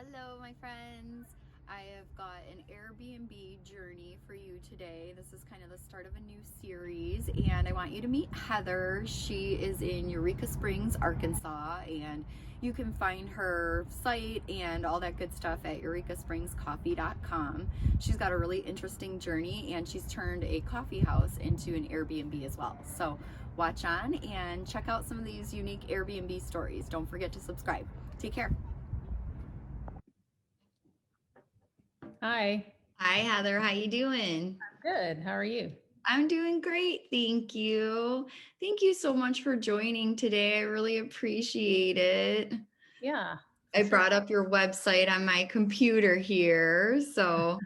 Hello, my friends. I have got an Airbnb journey for you today. This is kind of the start of a new series, and I want you to meet Heather. She is in Eureka Springs, Arkansas, and you can find her site and all that good stuff at eurekaspringscoffee.com. She's got a really interesting journey, and she's turned a coffee house into an Airbnb as well. So watch on and check out some of these unique Airbnb stories. Don't forget to subscribe. Take care. Hi. Hi, Heather. How you doing? Good. How are you? I'm doing great. Thank you. Thank you so much for joining today. I really appreciate it. Yeah, I for sure. brought up your website on my computer here. So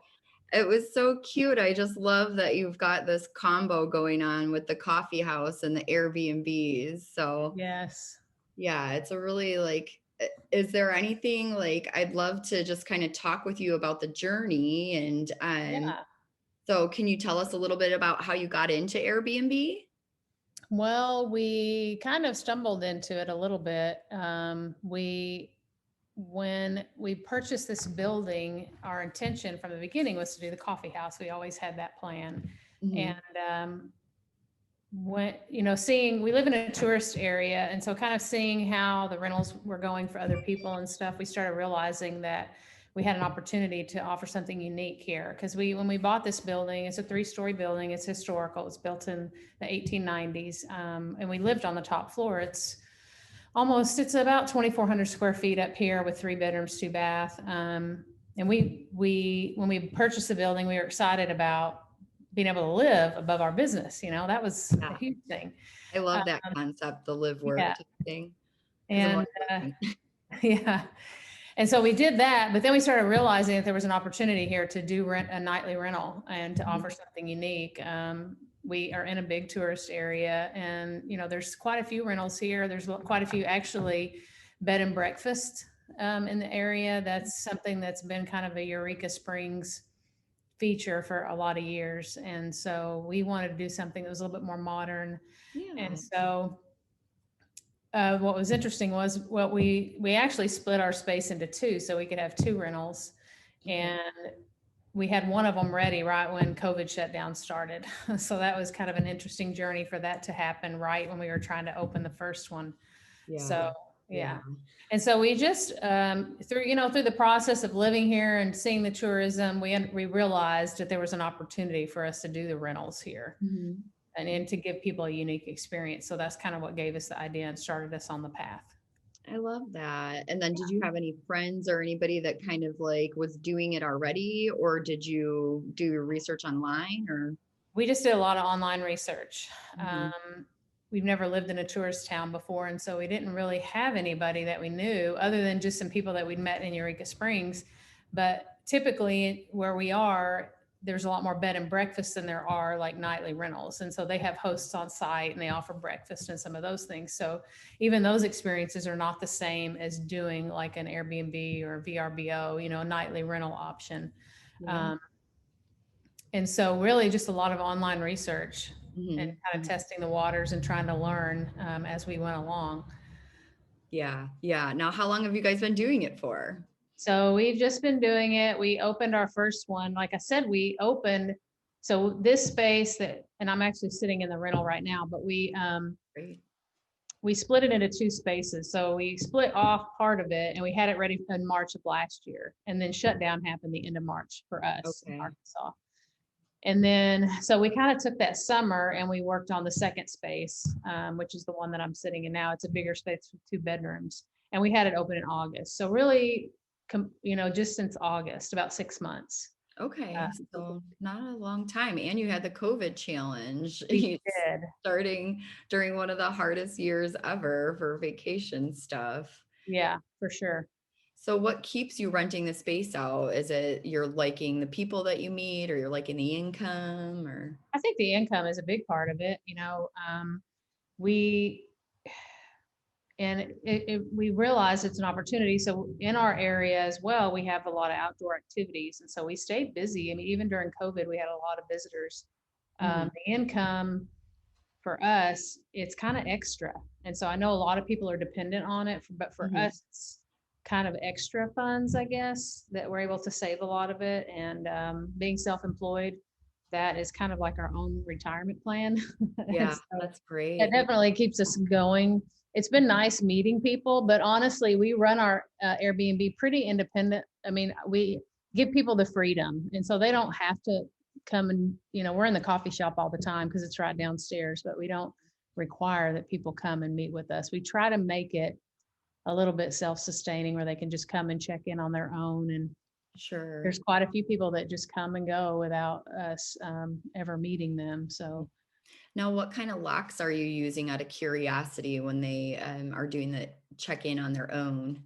it was so cute. I just love that you've got this combo going on with the coffee house and the Airbnbs. So Yes. yeah, it's a really is there anything like I'd love to just kind of talk with you about the journey and Yeah. so can you tell us a little bit about how you got into Airbnb? Well, we kind of stumbled into it a little bit. When we purchased this building, our intention from the beginning was to do the coffee house. We always had that plan. Mhm. And when, seeing, we live in a tourist area. And so kind of seeing how the rentals were going for other people and stuff, we started realizing that we had an opportunity to offer something unique here. Because when we bought this building, it's a 3-story building. It's historical. It's built in the 1890s. And we lived on the top floor. It's about 2,400 square feet up here with 3 bedrooms, 2 bath. And when we purchased the building, we were excited about being able to live above our business. That was a Yeah. huge thing. I Um, love that concept, the live work yeah. type thing. Because I'm And always looking. yeah. And so we did that, but then we started realizing that there was an opportunity here to do a nightly rental and to Mhm. offer something unique. We are in a big tourist area, and there's quite a few rentals here. There's quite a few actually bed and breakfast in the area. That's something that's been kind of a Eureka Springs feature for a lot of years, and so we wanted to do something that was a little bit more modern. And Yeah. so what was interesting was what we actually split our space into two so we could have two rentals, Okay. and we had one of them ready right when COVID shutdown started. So that was kind of an interesting journey for that to happen right when we were trying to open the first one. Yeah. So Yeah. yeah. And so we just through the process of living here and seeing the tourism, we realized that there was an opportunity for us to do the rentals here Mhm. and to give people a unique experience. So that's kind of what gave us the idea and started us on the path. I love that. And then did you have any friends or anybody that kind of like was doing it already, or did you do your research online or? We just did a lot of online research. Mhm. We've never lived in a tourist town before, and so we didn't really have anybody that we knew other than just some people that we'd met in Eureka Springs. But typically, where we are, there's a lot more bed and breakfast than there are like nightly rentals. And so they have hosts on site and they offer breakfast and some of those things. So even those experiences are not the same as doing like an Airbnb or VRBO, a nightly rental option. Yeah. Um, and so really just a lot of online research and Mhm. kind of Mhm. testing the waters and trying to learn as we went along. Yeah. Yeah. Now, how long have you guys been doing it for? So we've just been doing it. We opened our first one. Like I said, we opened, so this space and I'm actually sitting in the rental right now, but Great. we split it into two spaces. So we split off part of it and we had it ready in March of last year. And then shutdown happened the end of March for us in Okay. Arkansas. And then, so we kind of took that summer and we worked on the second space, which is the one that I'm sitting in now. It's a bigger space with 2 bedrooms. And we had it open in August. So really, just since August, about 6 months. Uh, Okay, so not a long time. And you had the COVID challenge. we It's did. starting during one of the hardest years ever for vacation stuff. Yeah, for sure. So what keeps you renting the space out? Is it you're liking the people that you meet or you're liking the income or? I think the income is a big part of it. We, and we realize it's an opportunity. So in our area as well, we have a lot of outdoor activities, and so we stayed busy. I mean, even during COVID, we had a lot of visitors. Mhm. The income for us, it's kind of extra, and so I know a lot of people are dependent on it, but for Mhm. us, kind of extra funds, I guess, that we're able to save a lot of it. And being self-employed, that is kind of like our own retirement plan. And Yeah, so that's that great. definitely keeps us going. It's been nice meeting people, but honestly, we run our Airbnb pretty independent. I mean, we give people the freedom, and so they don't have to come and, we're in the coffee shop all the time because it's right downstairs, but we don't require that people come and meet with us. We try to make it a little bit self-sustaining where they can just come and check in on their own. And Sure. there's quite a few people that just come and go without us ever meeting them. So Now, what kind of locks are you using out of curiosity when they are doing the check-in on their own?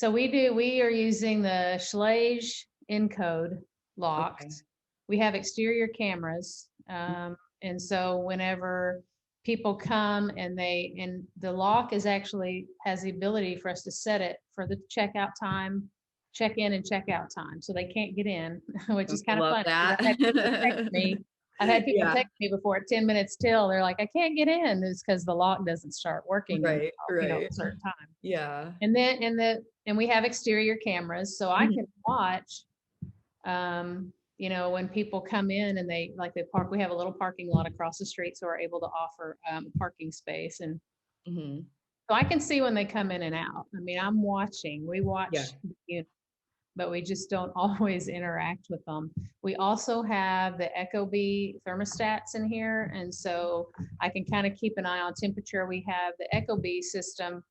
we are using the Schlage Encode Okay. locks. We have exterior cameras. And so whenever people come and the lock is actually has the ability for us to set it for the checkout time, check in and checkout time. So they can't get in, which is kind of Love funny because that. I've had people Yeah, text me before at 10 minutes till. They're like, I can't get in. It's because the lock doesn't start working until, right, right. a certain time. Yeah. And we have exterior cameras, so I Mhm. can watch, when people come in and they park. We have a little parking lot across the street, so we're able to offer parking space. And Mhm. so I can see when they come in and out. I mean, I'm watching. We Yeah. watch, but we just don't always interact with them. We also have the Ecobee thermostats in here, and so I can kind of keep an eye on temperature. We have the Ecobee system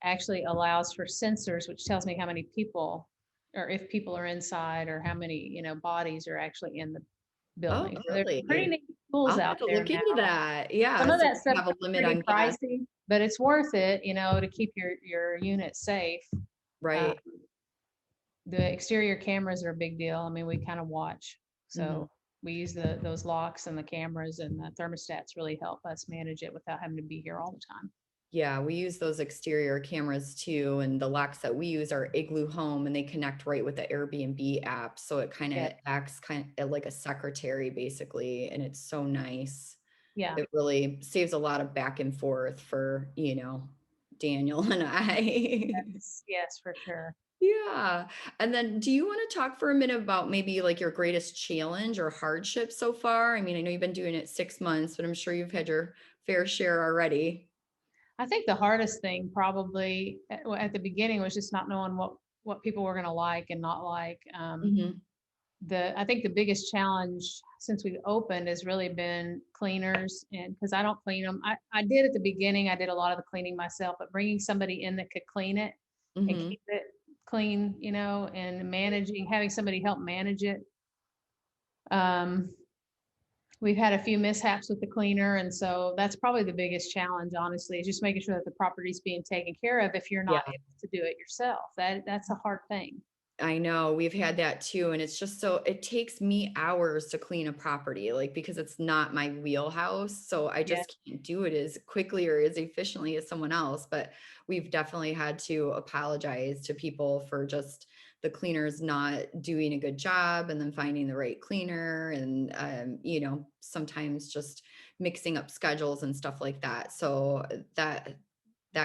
actually allows for sensors, which tells me how many people, or if people are inside, or how many, bodies are actually in the Oh, building. So there's some pretty really? neat tools I'll out have to there look into now. that. Yeah, Some of so that we stuff have a is limit pretty on gas. pricey, but it's worth it, to keep your unit safe. Uh, Right. the exterior cameras are a big deal. I mean, we kind of watch. Mhm. So we use those locks and the cameras, and the thermostats really help us manage it without having to be here all the time. Yeah, we use those exterior cameras too, and the locks that we use are Igloo Home, and they connect right with the Airbnb app, so it kind Yeah. of acts kind of like a secretary basically, and it's so nice. Yeah. It really saves a lot of back and forth for, Daniel and I. Yes, for sure. Yeah. And then do you want to talk for a minute about maybe like your greatest challenge or hardship so far? I mean, I know you've been doing it 6 months, but I'm sure you've had your fair share already. I think the hardest thing probably at the beginning was just not knowing what people were going to like and not like. Hmm. I think the biggest challenge since we've opened has really been cleaners, and because I don't clean them. I did at the beginning. I did a lot of the cleaning myself, but bringing somebody in that could clean it and Hmm. keep it clean, and having somebody help manage it. Um, we've had a few mishaps with the cleaner, and so that's probably the biggest challenge, honestly, is just making sure that the property's being taken care of if you're Yeah. not able to do it yourself. That's a hard thing. I know we've had that too. And it's just so it takes me hours to clean a property, like because it's not my wheelhouse. So I Yeah. just can't do it as quickly or as efficiently as someone else. But we've definitely had to apologize to people for just the cleaners not doing a good job and then finding the right cleaner and, sometimes just mixing up schedules and stuff like that. So that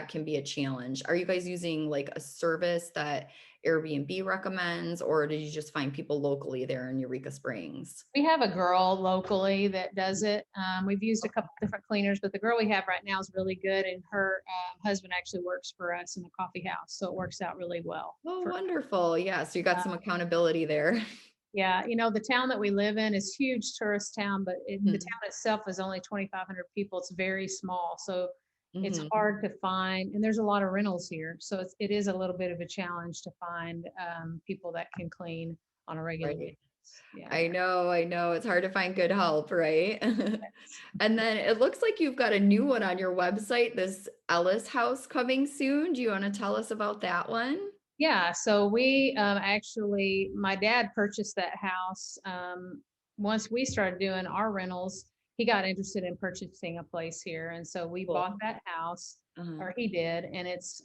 can be a challenge. Are you guys using like a service that Airbnb recommends, or did you just find people locally there in Eureka Springs? We have a girl locally that does it. We've used a couple different cleaners, but the girl we have right now is really good, and her husband actually works for us in the coffee house, so it works out really well. Oh, For wonderful. Yeah, so you got uh, some accountability there. yeah, the town that we live in is huge tourist town, but the Mhm. town itself is only 2,500 people. It's very small, so it's Mhm. hard to find, and there's a lot of rentals here, so it is a little bit of a challenge to find people that can clean on a regular Right. basis. Yeah. I know. It's hard to find good help, right? And then it looks like you've got a new one on your website, this Ellis house coming soon. Do you want to tell us about that one? Yeah, so we actually, my dad purchased that house. Once we started doing our rentals, he got interested in purchasing a place here. And so we Cool. bought that house, Uh-huh. or he did. And it's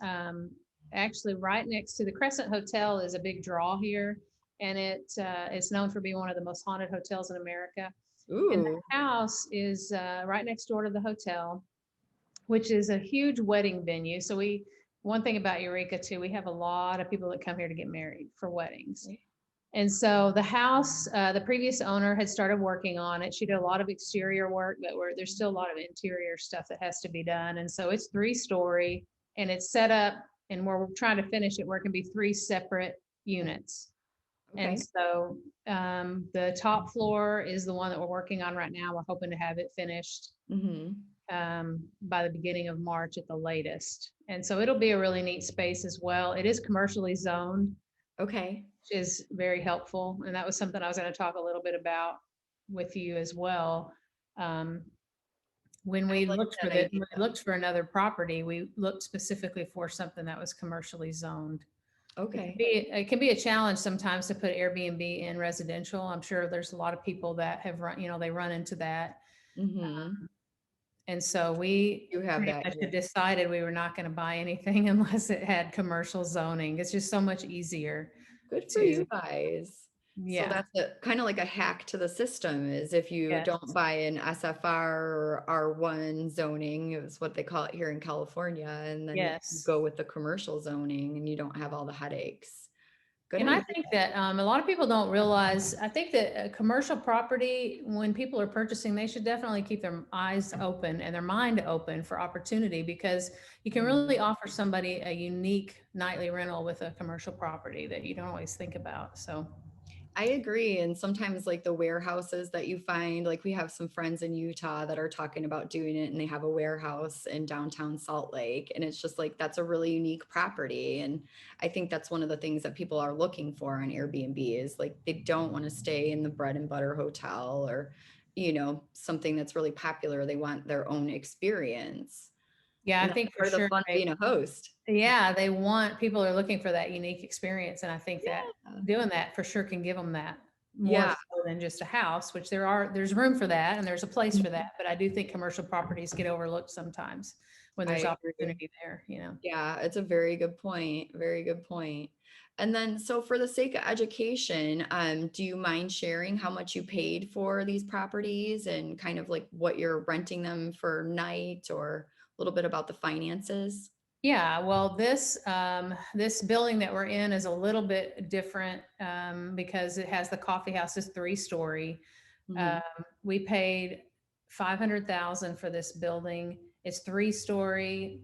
actually right next to the Crescent Hotel is a big draw here. And it's known for being one of the most haunted hotels in America. And Ooh. the house is right next door to the hotel, which is a huge wedding venue. So one thing about Eureka too, we have a lot of people that come here to get married for weddings. And so the house, the previous owner had started working on it. She did a lot of exterior work, but there's still a lot of interior stuff that has to be done. And so it's 3-story and it's set up, and we're trying to finish it where it can be 3 separate units. Okay. And so the top floor is the one that we're working on right now. We're hoping to have it finished by the beginning of March at the latest. And so it'll be a really neat space as well. It is commercially zoned. Okay. Which is very helpful. And that was something I was going to talk a little bit about with you as well. When we looked for another property, we looked specifically for something that was commercially zoned. Okay. It can be a challenge sometimes to put Airbnb in residential. I'm sure there's a lot of people that have run, they run into that. And so we decided we were not going to buy anything unless it had commercial zoning. It's just so much easier. Good for you guys. Yeah. So that's kind of like a hack to the system, is if you don't buy an SFR or R1 zoning, is what they call it here in California, and then you go with the commercial zoning and you don't have all the headaches. Good and idea. I think that a lot of people don't realize, I think that a commercial property, when people are purchasing, they should definitely keep their eyes open and their mind open for opportunity, because you can really offer somebody a unique nightly rental with a commercial property that you don't always think about. So I agree. And sometimes like the warehouses that you find, like we have some friends in Utah that are talking about doing it, and they have a warehouse in downtown Salt Lake. And it's just like, that's a really unique property. And I think that's one of the things that people are looking for on Airbnb, is like, they don't want to stay in the bread and butter hotel or, something that's really popular. They want their own experience. Yeah, I think for sure the fun being a host. Yeah, people are looking for that unique experience. And I think that doing that for sure can give them that more so than just a house, which there's room for that and there's a place for that. But I do think commercial properties get overlooked sometimes when there's opportunity there, Yeah, it's a very good point. Very good point. And then, so for the sake of education, do you mind sharing how much you paid for these properties and kind of like what you're renting them for night, or a little bit about the finances? Yeah, well, this building that we're in is a little bit different because it has the coffee house is 3-story. We paid $500,000 for this building. It's 3-story.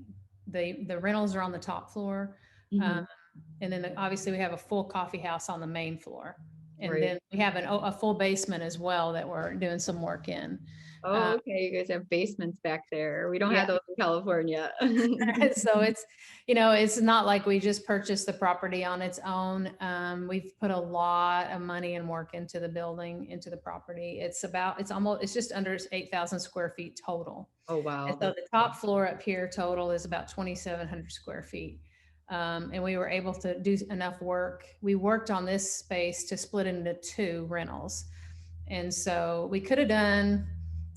The rentals are on the top floor, and then obviously we have a full coffee house on the main floor, and then we have a full basement as well that we're doing some work in. Oh, okay. You guys have basements back there. We don't have those in California. So it's not like we just purchased the property on its own. We've put a lot of money and work into the building, into the property. It's just under 8,000 square feet total. Oh, wow. And so the top floor up here total is about 2,700 square feet. And we were able to do enough work. We worked on this space to split into 2 rentals. And so we could have done,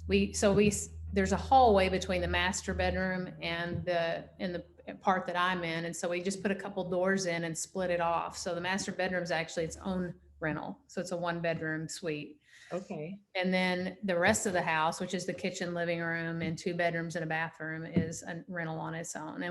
there's a hallway between the master bedroom and the part that I'm in. And so we just put a couple doors in and split it off. So the master bedroom is actually its own rental. So it's a 1-bedroom suite. Okay. And then the rest of the house, which is the kitchen, living room, and 2 bedrooms and a bathroom, is a rental on its own.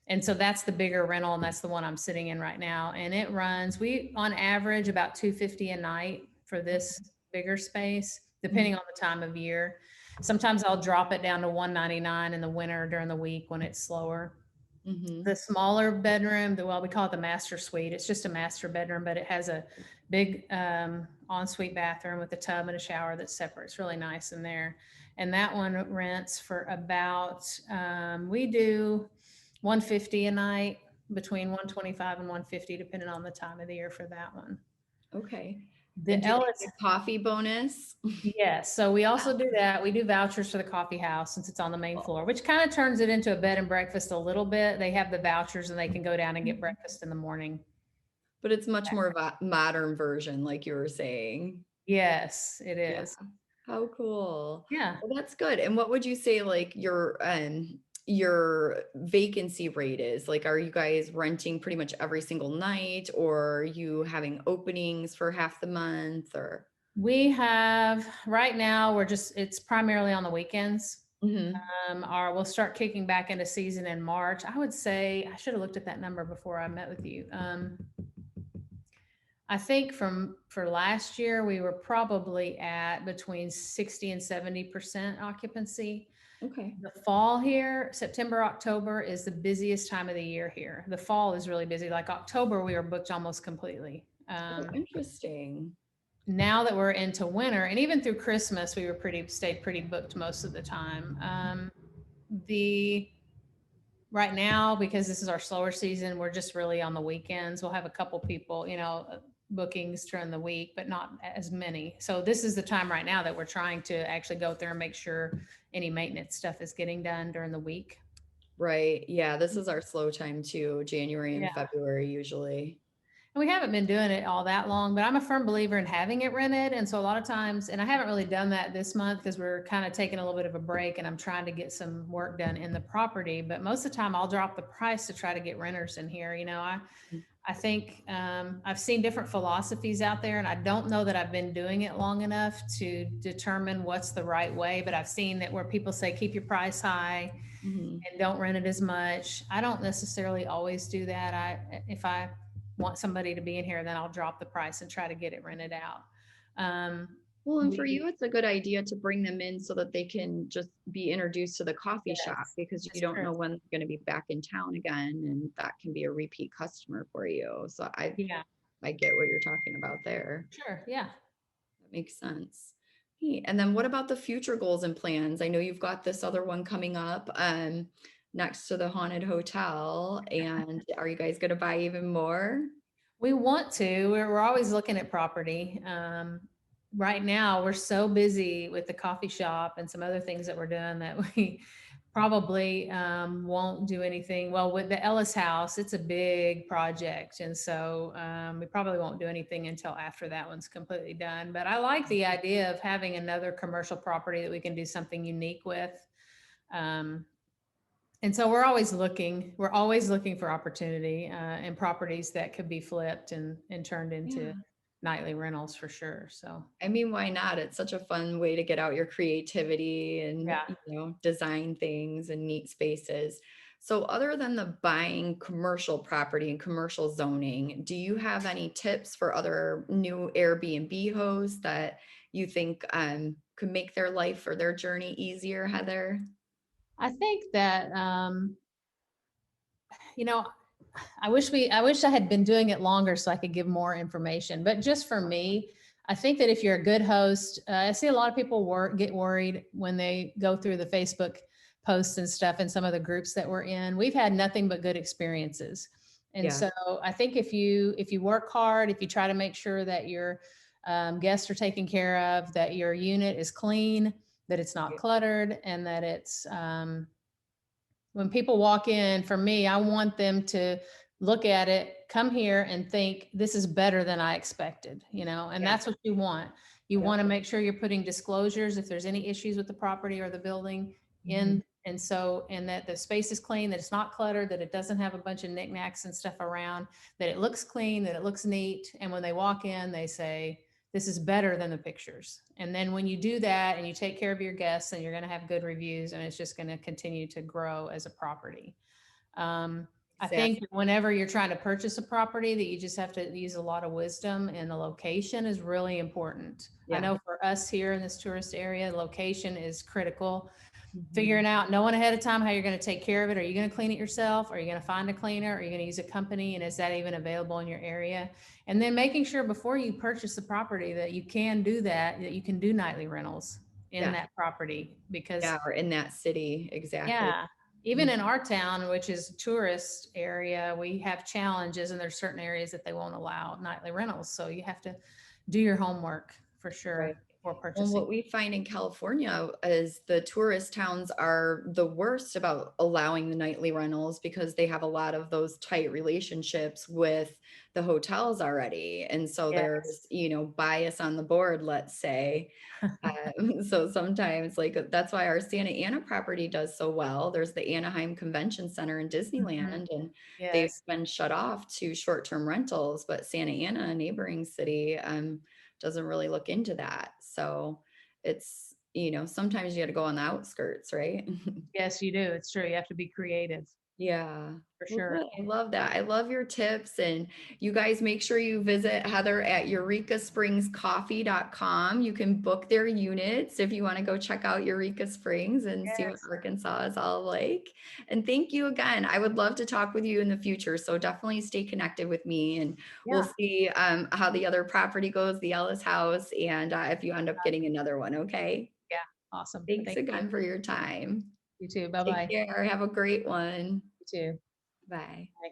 And so that's the bigger rental, and that's the one I'm sitting in right now. And it runs, on average, about $250 a night for this bigger space, depending on the time of year. Sometimes I'll drop it down to $199 in the winter during the week when it's slower. The smaller bedroom, we call it the master suite. It's just a master bedroom, but it has a big ensuite bathroom with a tub and a shower that's separate. It's really nice in there. And that one rents for about, we do $150 a night, between $125 and $150, depending on the time of the year for that one. Okay. The Ellis coffee bonus. Yes. So we also do that. We do vouchers for the coffee house since it's on the main floor, which kind of turns it into a bed and breakfast a little bit. They have the vouchers and they can go down and get breakfast in the morning. But it's much more of a modern version, like you were saying. Yes, it is. Yeah. How cool. Yeah. Well, that's good. And what would you say like your vacancy rate is? Like, are you guys renting pretty much every single night, or are you having openings for half the month? Or we have right now, it's primarily on the weekends. Hmm. Or we'll start kicking back into season in March. I would say I should have looked at that number before I met with you. I think for last year we were probably at between 60 and 70% occupancy. Okay. The fall here, September, October is the busiest time of the year here. The fall is really busy. Like October, we are booked almost completely. Oh, interesting. Now that we're into winter, and even through Christmas, we were stayed pretty booked most of the time. The Right now, because this is our slower season, we're just really on the weekends. We'll have a couple people, bookings during the week, but not as many. So this is the time right now that we're trying to actually go through and make sure any maintenance stuff is getting done during the week. Right. Yeah, this is our slow time too, January Yeah. and February usually. And we haven't been doing it all that long, but I'm a firm believer in having it rented. And so a lot of times, and I haven't really done that this month because we're kind of taking a little bit of a break and I'm trying to get some work done in the property. But most of the time I'll drop the price to try to get renters in here. I think I've seen different philosophies out there, and I don't know that I've been doing it long enough to determine what's the right way. But I've seen that where people say keep your price high Hmm. and don't rent it as much. I don't necessarily always do that. If I want somebody to be in here, then I'll drop the price and try to get it rented out. Um, Well, and for you, we it's a good idea to bring them in so that they can just be introduced to the coffee shop Yes, because you that's don't true. know when they're going to be back in town again, and that can be a repeat customer for you. So Yeah, I get what you're talking about there. sure. Yeah. That makes sense. Hey, and then what about the future goals and plans? I know you've got this other one coming up next to the haunted hotel. And are you guys going to buy even more? We want to. We're always looking at property. Right now, we're so busy with the coffee shop and some other things that we're doing that we probably won't do anything. Well, with the Ellis house, it's a big project. And so we probably won't do anything until after that one's completely done. But I like the idea of having another commercial property that we can do something unique with. Um, and so we're always looking for opportunity and properties that could be flipped and turned into Yeah. nightly rentals for sure. So I mean, why not? It's such a fun way to get out your creativity and, yeah, design things and neat spaces. So, other than the buying commercial property and commercial zoning, do you have any tips for other new Airbnb hosts that you think could make their life or their journey easier, Heather? I think that you know, I wish I had been doing it longer so I could give more information. But just for me, I think that if you're a good host, I see a lot of people get worried when they go through the Facebook posts and stuff and some of the groups that we're in. We've had nothing but good experiences. And Yeah. so I think if you work hard, if you try to make sure that your guests are taken care of, that your unit is clean, that it's not Right. cluttered, and that it's when people walk in, for me, I want them to look at it, come here and think this is better than I expected, and Yeah. that's what you want. You Yep. want to make sure you're putting disclosures if there's any issues with the property or the building Mhm. in. And that the space is clean, that it's not cluttered, that it doesn't have a bunch of knickknacks and stuff around, that it looks clean, that it looks neat. And when they walk in, they say, this is better than the pictures. And then when you do that and you take care of your guests, then you're going to have good reviews and it's just going to continue to grow as a property. Um, I think Exactly. whenever you're trying to purchase a property that you just have to use a lot of wisdom, and the location is really important. I Yeah. know for us here in this tourist area, location is critical. Mhm. Figuring out, knowing ahead of time how you're going to take care of it. Are you going to clean it yourself? Are you going to find a cleaner? Are you going to use a company? And is that even available in your area? And then making sure before you purchase the property that you can do that you can do nightly rentals in Yeah. that property. Because Yeah. Or in that city. Exactly. yeah, even Mhm. in our town, which is a tourist area, we have challenges, and there's certain areas that they won't allow nightly rentals. So you have to do your homework for Right. sure before Well, purchasing. what we find in California is the tourist towns are the worst about allowing the nightly rentals because they have a lot of those tight relationships with the hotels already. And so Yes. there's, bias on the board, let's say. So sometimes, like, that's why our Santa Ana property does so well. There's the Anaheim Convention Center in Mhm. Disneyland, and they've Yes. been shut off to short-term rentals, but Santa Ana, a neighboring city, doesn't really look into that. So it's, sometimes you got to go on the outskirts, right? Yes, you do. It's true. You have to be creative Yeah. for Well, sure. good. I love that. I love your tips. And you guys make sure you visit Heather at eurekaspringscoffee.com. You can book their units if you want to go check out Eureka Springs and see what Yes. Arkansas is all like. And thank you again. I would love to talk with you in the future. So definitely stay connected with me and we'll Yeah. see how the other property goes, the Ellis house, and if you end up getting another one. Okay. Yeah. Awesome. Thanks Thank you. again for your time. You too. Bye Take bye. care. Have a great one. You too. Bye. Bye.